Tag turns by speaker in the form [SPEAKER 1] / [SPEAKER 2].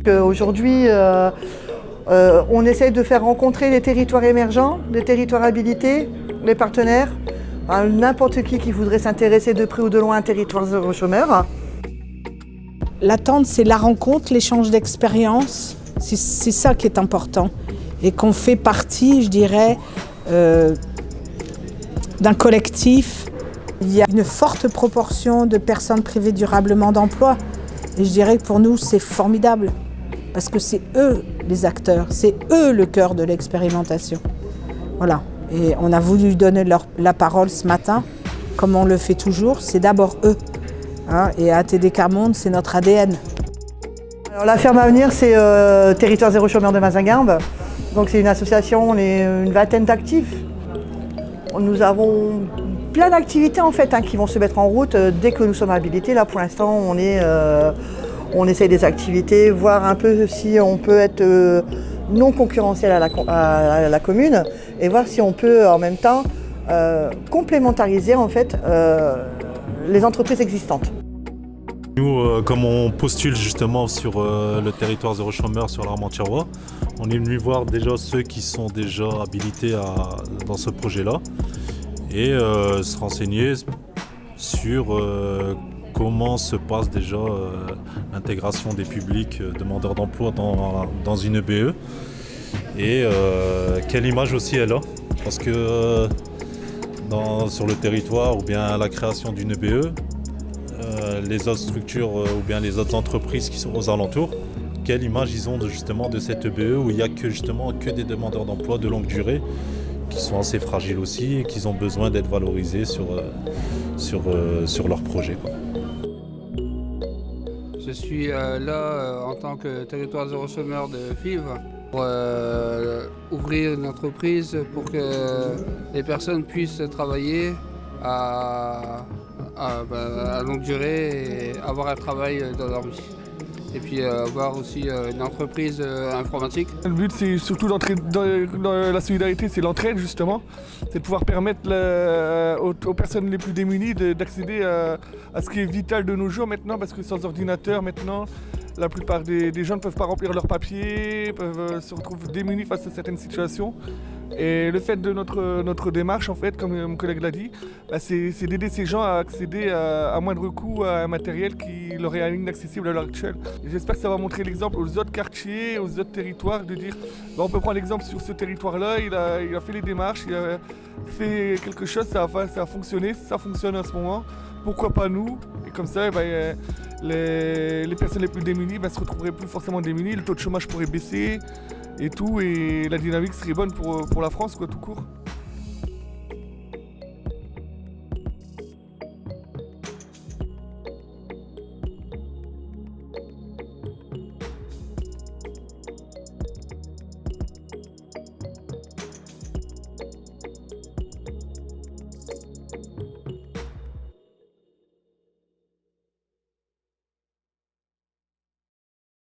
[SPEAKER 1] Aujourd'hui, on essaye de faire rencontrer les territoires émergents, les territoires habilités, les partenaires, n'importe qui voudrait s'intéresser de près ou de loin à un territoire zéro chômeur.
[SPEAKER 2] L'attente, c'est la rencontre, l'échange d'expériences, c'est ça qui est important. Et qu'on fait partie, je dirais, d'un collectif. Il y a une forte proportion de personnes privées durablement d'emploi. Et je dirais que pour nous, c'est formidable. Parce que c'est eux les acteurs, c'est eux le cœur de l'expérimentation. Voilà. Et on a voulu donner la parole ce matin, comme on le fait toujours, c'est d'abord eux. Et ATD Quart Monde, c'est notre ADN.
[SPEAKER 1] Alors, la ferme à venir, c'est Territoire Zéro Chômeur de Mazinguimbes. Donc c'est une association, on est une vingtaine d'actifs. Nous avons plein d'activités en fait qui vont se mettre en route dès que nous sommes habilités. Là pour l'instant, on essaye des activités, voir un peu si on peut être non concurrentiel à la commune et voir si on peut en même temps complémentariser en fait les entreprises existantes.
[SPEAKER 3] Nous, comme on postule justement sur le territoire zéro chômeur sur l'Armentières-Rois, on est venu voir déjà ceux qui sont déjà habilités dans ce projet-là et se renseigner sur comment se passe déjà l'intégration des publics demandeurs d'emploi dans une EBE et quelle image aussi elle a. Parce que sur le territoire ou bien à la création d'une EBE, les autres structures ou bien les autres entreprises qui sont aux alentours, quelle image ils ont justement de cette EBE où il n'y a que des demandeurs d'emploi de longue durée qui sont assez fragiles aussi et qui ont besoin d'être valorisés sur leur projet, quoi.
[SPEAKER 4] Je suis là en tant que territoire zéro chômeur de FIV pour ouvrir une entreprise pour que les personnes puissent travailler à longue durée et avoir un travail dans leur vie. Et puis avoir aussi une entreprise informatique.
[SPEAKER 5] Le but, c'est surtout d'entrer dans la solidarité, c'est l'entraide justement. C'est de pouvoir permettre aux personnes les plus démunies d'accéder à ce qui est vital de nos jours maintenant, parce que sans ordinateur maintenant, la plupart des gens ne peuvent pas remplir leurs papiers, peuvent se retrouver démunis face à certaines situations. Et le fait de notre démarche, en fait, comme mon collègue l'a dit, c'est d'aider ces gens à accéder à moindre coût à un matériel qui leur est inaccessible à l'heure actuelle. J'espère que ça va montrer l'exemple aux autres quartiers, aux autres territoires, de dire on peut prendre l'exemple sur ce territoire-là, il a fait les démarches, il a fait quelque chose, ça a fonctionné, ça fonctionne en ce moment, pourquoi pas nous? Et comme ça, les personnes les plus démunies ne se retrouveraient plus forcément démunies, le taux de chômage pourrait baisser et tout, et la dynamique serait bonne pour la France, quoi, tout court.